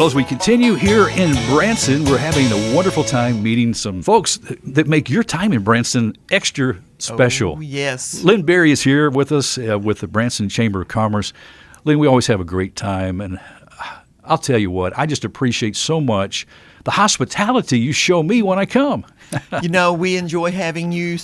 Well, as we continue here in Branson, we're having a wonderful time meeting some folks that make your time in Branson extra special. Oh, yes. Lynn Berry is here with us with the Branson Chamber of Commerce. Lynn, we always have a great time, and I'll tell you what, I just appreciate so much the hospitality you show me when I come. You know, we enjoy having you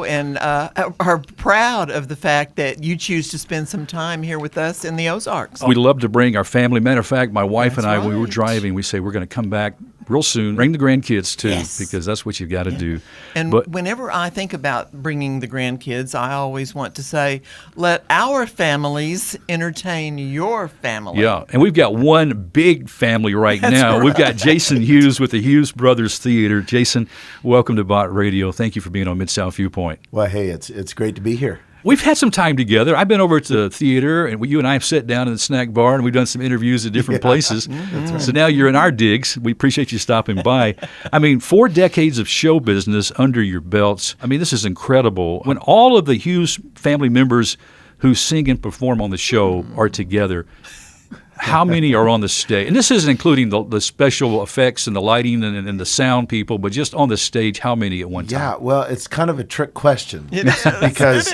and are proud of the fact that you choose to spend some time here with us in the Ozarks. We love to bring our family. Matter of fact, my wife That's and I, when we were right. driving, we say we're going to come back real soon. Bring the grandkids, too, Yes. because that's what you've got to do. And whenever I think about bringing the grandkids, I always want to say, let our families entertain your family. Yeah, and we've got one big family right now. Right. We've got Jason Hughes with the Hughes Brothers Theater. Jason, welcome to Bott Radio. Thank you for being on Mid-South Viewpoint. Well, hey, it's great to be here. We've had some time together. I've been over to the theater, and you and I have sat down in the snack bar, and we've done some interviews at different places. Right. So now you're in our digs. We appreciate you stopping by. I mean, 4 decades of show business under your belts. I mean, this is incredible. When all of the Hughes family members who sing and perform on the show are together, how many are on the stage? And this isn't including the special effects and the lighting and the sound people, but just on the stage, how many at one time? Yeah, well, it's kind of a trick question It is. because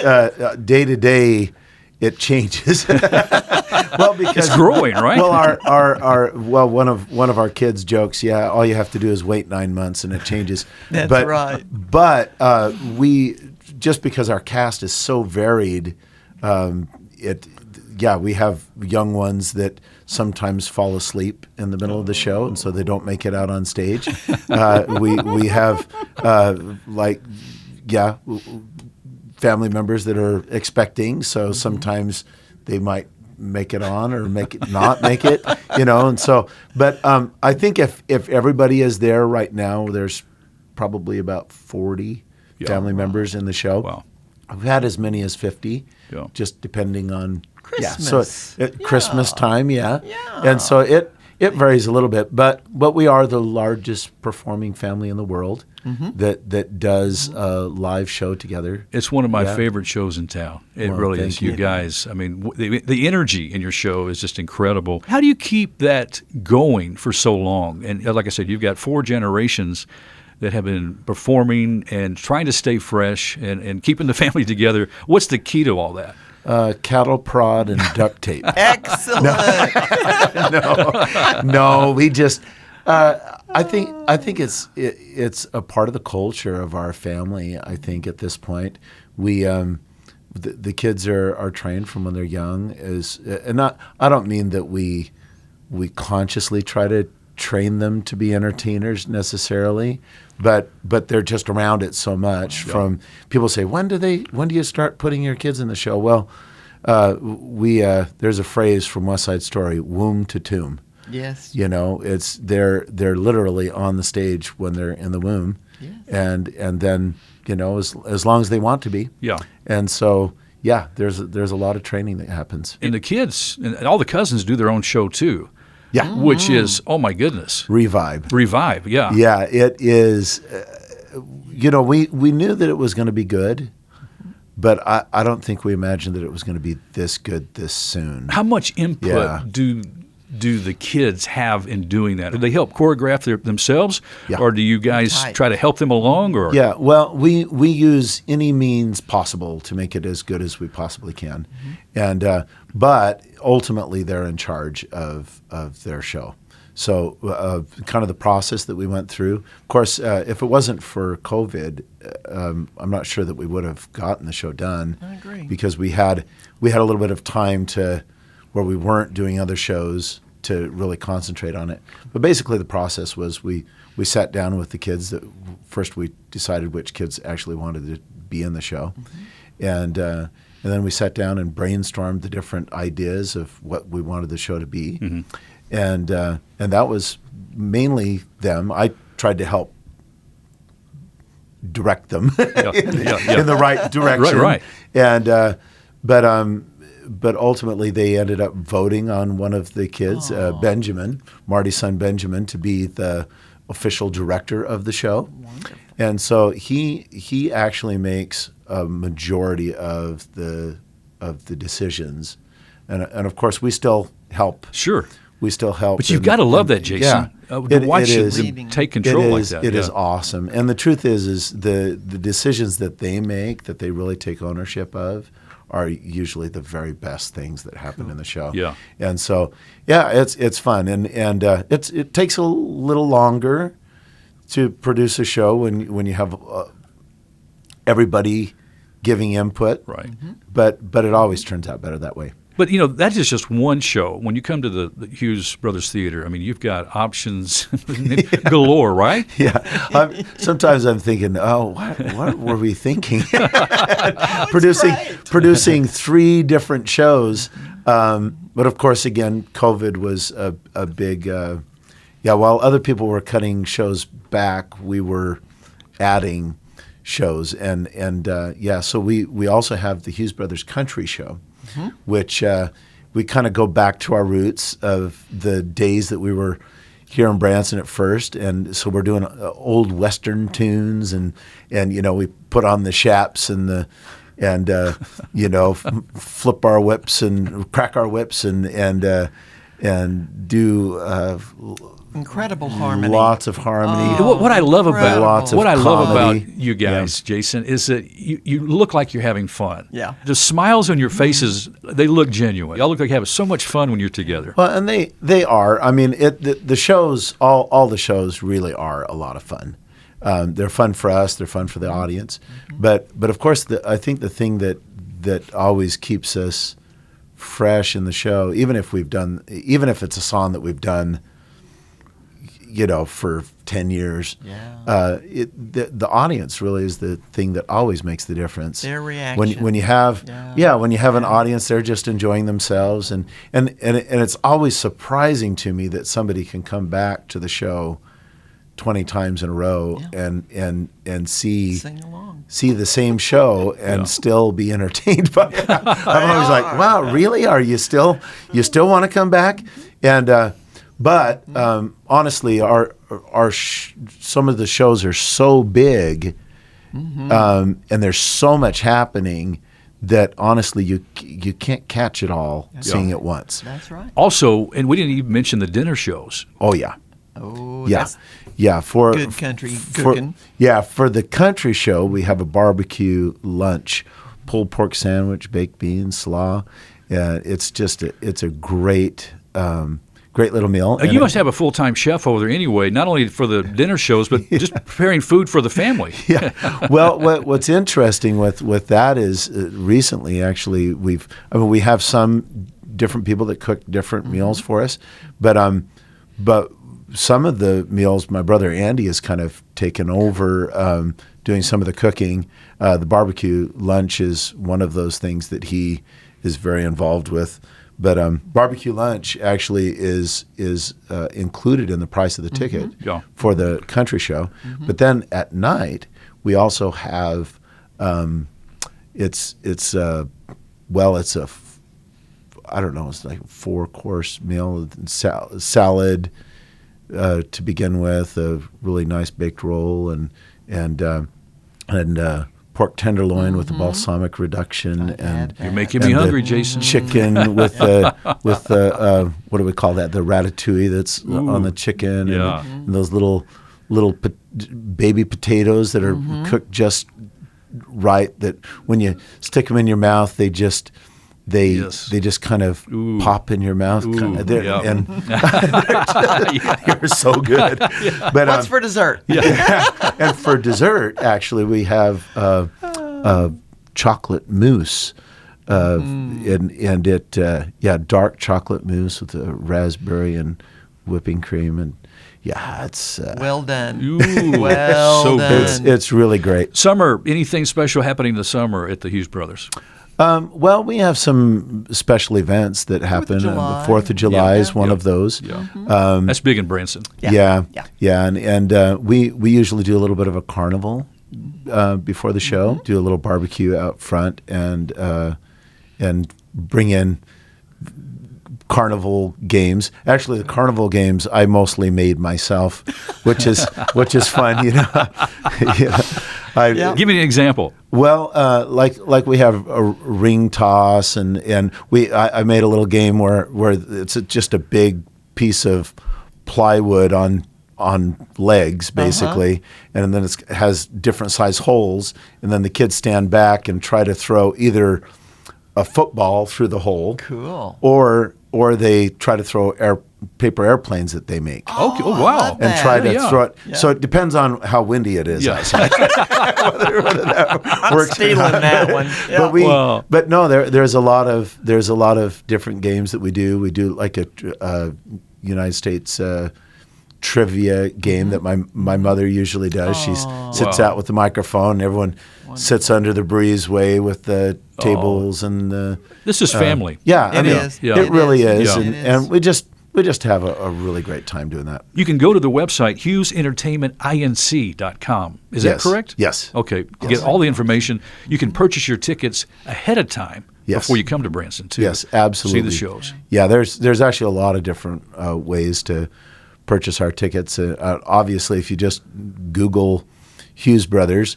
day to day it changes. Well, because It's growing, right? Well, one of our kids jokes, yeah, all you have to do is wait 9 months and it changes. That's but, right. But we just because our cast is so varied, we have young ones that sometimes fall asleep in the middle of the show, and so they don't make it out on stage. We have family members that are expecting, so sometimes they might make it on or not make it, and so. But I think if everybody is there right now, there's probably about 40 family members in the show. Wow. I've had as many as 50, just depending on Christmas. Yeah, so Christmas time, Yeah. and so it varies a little bit, but we are the largest performing family in the world that does a live show together. It's one of my favorite shows in town. It really is. thank You you. guys, I mean, the energy in your show is just incredible. How do you keep that going for so long? And like I said, you've got 4 generations that have been performing and trying to stay fresh and keeping the family together. What's the key to all that? Cattle prod and duct tape. Excellent. No, we just. I think it's a part of the culture of our family. I think at this point, we the kids are trained from when they're young. I don't mean that we consciously try to train them to be entertainers necessarily, but they're just around it so much. From people say, when do you start putting your kids in the show? Well, there's a phrase from West Side Story, womb to tomb. Yes. It's they're literally on the stage when they're in the womb, and then as long as they want to be. Yeah. And so there's a lot of training that happens. And the kids and all the cousins do their own show too. Yeah. Which is, oh my goodness. Revive, yeah. Yeah, it is. We knew that it was going to be good, but I don't think we imagined that it was going to be this good this soon. How much input do the kids have in doing that? Do they help choreograph themselves, or do you guys try to help them along? Or yeah, well, we use any means possible to make it as good as we possibly can, and but ultimately they're in charge of their show. So kind of the process that we went through. Of course, if it wasn't for COVID, I'm not sure that we would have gotten the show done. I agree. Because we had a little bit of time where we weren't doing other shows to really concentrate on it. But basically the process was we sat down with the kids. That first we decided which kids actually wanted to be in the show. And then we sat down and brainstormed the different ideas of what we wanted the show to be. And that was mainly them. I tried to help direct them in the right direction. Right. And but ultimately they ended up voting on one of the kids, Benjamin, Marty's son Benjamin, to be the official director of the show. Wonderful. And so he actually makes a majority of the decisions, and of course we still help. Sure. we still help. But you've got to love that, Jason. To watch them take control like that. It is awesome. And the truth is the decisions that they make, that they really take ownership of, are usually the very best things that happen in the show. Yeah. And so, it's fun, and it takes a little longer to produce a show when you have everybody giving input. Right. But it always turns out better that way. But, that is just one show. When you come to the Hughes Brothers Theater, I mean, you've got options galore, right? Yeah. Sometimes I'm thinking, what were we thinking? Producing 3 different shows. But, of course, again, COVID was a big while other people were cutting shows back, we were adding shows. So we also have the Hughes Brothers Country Show. Which we kind of go back to our roots of the days that we were here in Branson at first, and so we're doing old Western tunes, and we put on the shaps and flip our whips and crack our whips and do incredible harmony. Lots of harmony. What I love about comedy. You guys, Jason, is that you look like you're having fun. Yeah. The smiles on your faces, they look genuine. Y'all look like you're having so much fun when you're together. Well, and they are. I mean, the shows, all the shows really are a lot of fun. They're fun for us. They're fun for the audience. But of course, I think the thing that always keeps us fresh in the show, even if it's a song that we've done, for 10 years. Yeah. The audience really is the thing that always makes the difference. Their reaction. When you have an audience, they're just enjoying themselves, and it's always surprising to me that somebody can come back to the show 20 times in a row and see the same show and still be entertained by it. I'm always like, wow, really? Are you still want to come back? And But honestly, some of the shows are so big, and there's so much happening that honestly you can't catch it all seeing it once. That's right. Also, and we didn't even mention the dinner shows. Oh yeah. Oh yeah. For good country cooking. For the country show, we have a barbecue lunch, pulled pork sandwich, baked beans, slaw. It's a great. Great little meal. You must have a full-time chef over there anyway, not only for the dinner shows, but just preparing food for the family. Yeah. Well, what's interesting with that is recently, actually, we have some different people that cook different meals for us, but some of the meals, my brother Andy has kind of taken over doing some of the cooking. The barbecue lunch is one of those things that he is very involved with. But barbecue lunch actually is included in the price of the ticket for the country show. But then at night we also have it's a I don't know, it's like a 4-course meal, salad to begin with, a really nice baked roll and pork tenderloin with the balsamic reduction, and you're making me hungry, Jason. Chicken with the what do we call that? The ratatouille that's on the chicken, and those little baby potatoes that are cooked just right. That when you stick them in your mouth, they just kind of pop in your mouth, and you're so good. But what's for dessert? And for dessert, actually, we have chocolate mousse, and it dark chocolate mousse with a raspberry and whipping cream, and it's well done. Ooh, well so done. It's really great. Summer, anything special happening this summer at the Hughes Brothers? Well, we have some special events that happen. The 4th of July is one of those. Yeah. That's big in Branson. Yeah. And we usually do a little bit of a carnival before the show. Do a little barbecue out front and bring in Carnival Games. Actually, the Carnival Games I mostly made myself, which is fun. Give me an example. Well, like we have a ring toss, and I made a little game where it's just a big piece of plywood on legs, basically, and then it has different size holes, and then the kids stand back and try to throw either a football through the hole, Cool. or they try to throw paper airplanes that they make. Okay. Oh, wow. And try to Yeah. throw it. Yeah. So it depends on how windy it is Yeah. outside. whether that works or Stealing not. that one. Yeah. But but no, there's a lot of different games that we do. We do like a United States trivia game that my mother usually does. She sits Wow. out with the microphone, and everyone sits under the breezeway with the tables and the. This is family. Yeah, I It mean, is. Yeah. it really is, Yeah. and, It is. and we just have a really great time doing that. You can go to the website HughesEntertainmentInc.com. Is that Yes. correct? Yes. Okay. To get all the information, you can purchase your tickets ahead of time Yes. before you come to Branson too. Yes, absolutely. See the shows. Yeah, there's actually a lot of different ways to purchase our tickets. Obviously, if you just Google Hughes Brothers,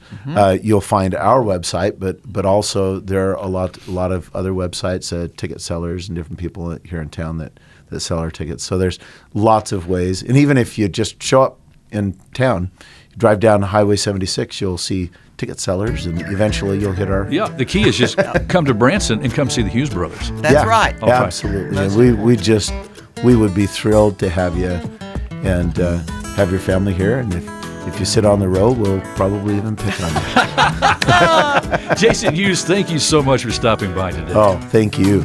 you'll find our website. But also there are a lot of other websites, ticket sellers, and different people here in town that sell our tickets. So there's lots of ways. And even if you just show up in town, you drive down Highway 76, you'll see ticket sellers, and eventually you'll hit our. Yeah. The key is just come to Branson and come see the Hughes brothers. That's Yeah, right. Okay. Absolutely. And we would be thrilled to have you and have your family here. And if you sit on the row, we'll probably even pick on you. Jason Hughes, thank you so much for stopping by today. Oh, thank you.